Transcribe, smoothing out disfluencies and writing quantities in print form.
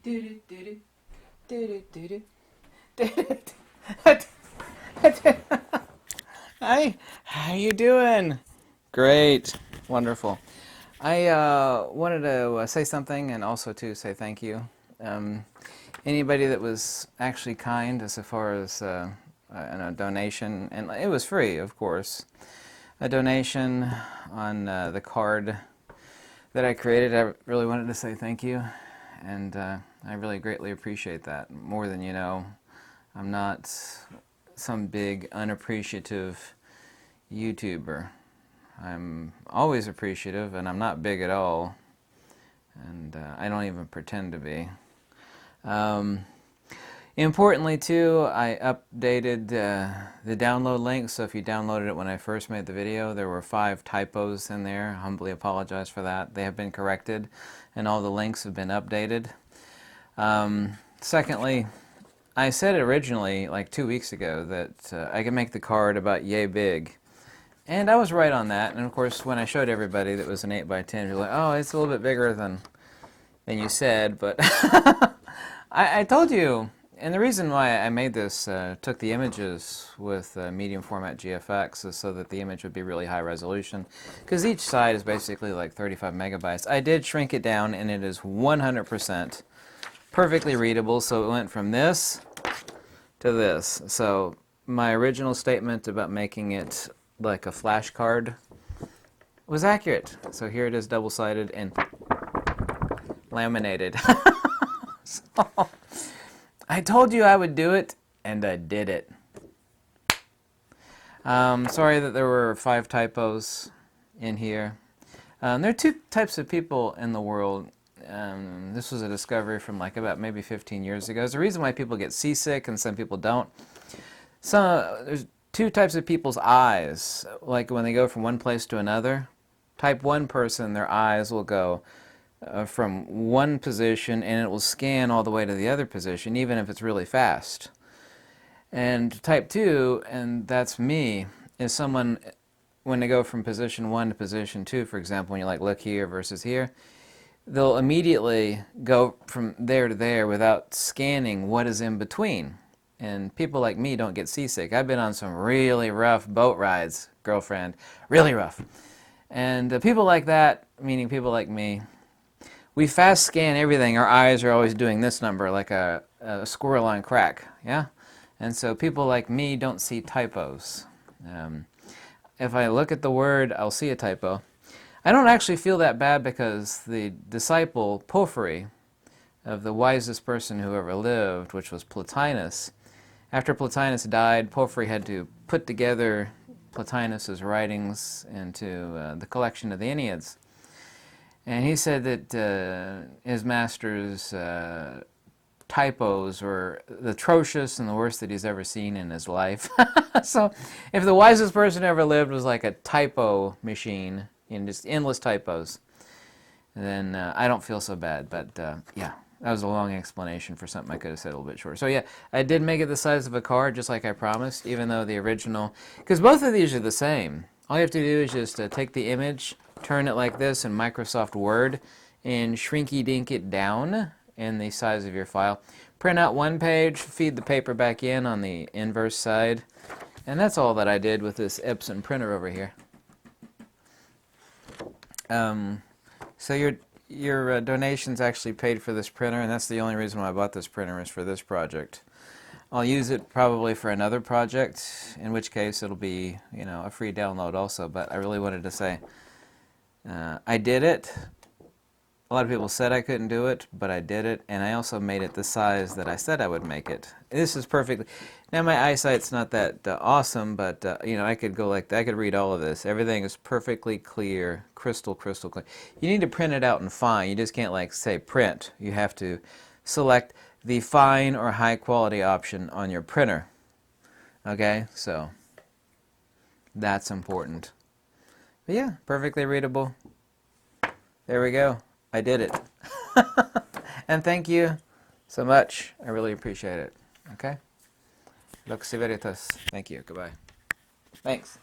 Do do do do do do. Hi, how you doing? Great, wonderful. I wanted to say something and also to say thank you. Um, Anybody that was actually kind as far as a donation, and it was free, of course, a donation on the card that I created, I really wanted to say thank you, and I really greatly appreciate that. More than you know, I'm not some big unappreciative YouTuber. I'm always appreciative, and I'm not big at all, and I don't even pretend to be. Um, Importantly, too, I updated the download link, so if you downloaded it when I first made the video, there were 5 typos in there. I humbly apologize for that. They have been corrected, and all the links have been updated. Secondly, I said originally, like 2 weeks ago, that I could make the card about yay big. And I was right on that, and of course, when I showed everybody that it was an 8x10, you're like, oh, it's a little bit bigger than you said, but I told you. And the reason why I made this, took the images with medium format GFX, is so that the image would be really high resolution. Because each side is basically like 35 megabytes. I did shrink it down, and it is 100% perfectly readable. So it went from this to this. So my original statement about making it like a flashcard was accurate. So here it is, double-sided and laminated. So, I told you I would do it, and I did it. Sorry that there were 5 typos in here. There are 2 types of people in the world. This was a discovery from like about maybe 15 years ago. There's a reason why people get seasick and some people don't. There's 2 types of people's eyes. Like when they go from one place to another. Type 1 person, their eyes will go from one position, and it will scan all the way to the other position, even if it's really fast. And type 2, and that's me, is someone, when they go from position 1 to position 2, for example, when you like look here versus here, they'll immediately go from there to there without scanning what is in between. And people like me don't get seasick. I've been on some really rough boat rides, girlfriend, really rough. And people like that, meaning people like me, we fast scan everything. Our eyes are always doing this number, like a squirrel on crack, yeah? And so people like me don't see typos. If I look at the word, I'll see a typo. I don't actually feel that bad because the disciple, Porphyry, of the wisest person who ever lived, which was Plotinus, after Plotinus died, Porphyry had to put together Plotinus's writings into the collection of the Enneads. And he said that his master's typos were the atrocious and the worst that he's ever seen in his life. So if the wisest person ever lived was like a typo machine, just endless typos, then I don't feel so bad. But yeah, that was a long explanation for something I could have said a little bit shorter. So yeah, I did make it the size of a card, just like I promised, even though the original, because both of these are the same. All you have to do is just take the image, turn it like this in Microsoft Word, and shrinky-dink it down in the size of your file. Print out one page, feed the paper back in on the inverse side, and that's all that I did with this Epson printer over here. So your donations actually paid for this printer, and that's the only reason why I bought this printer, is for this project. I'll use it probably for another project, in which case it'll be, you know, a free download also. But I really wanted to say I did it. A lot of people said I couldn't do it, but I did it, and I also made it the size that I said I would make it. This is perfectly. Now my eyesight's not that awesome, but you know, I could go like that. I could read all of this. Everything is perfectly clear, crystal clear. You need to print it out in fine. You just can't like say print. You have to select the fine or high quality option on your printer. Okay, so that's important. But yeah, perfectly readable. There we go. I did it. And thank you so much. I really appreciate it. Okay? Lux Veritas. Thank you. Goodbye. Thanks.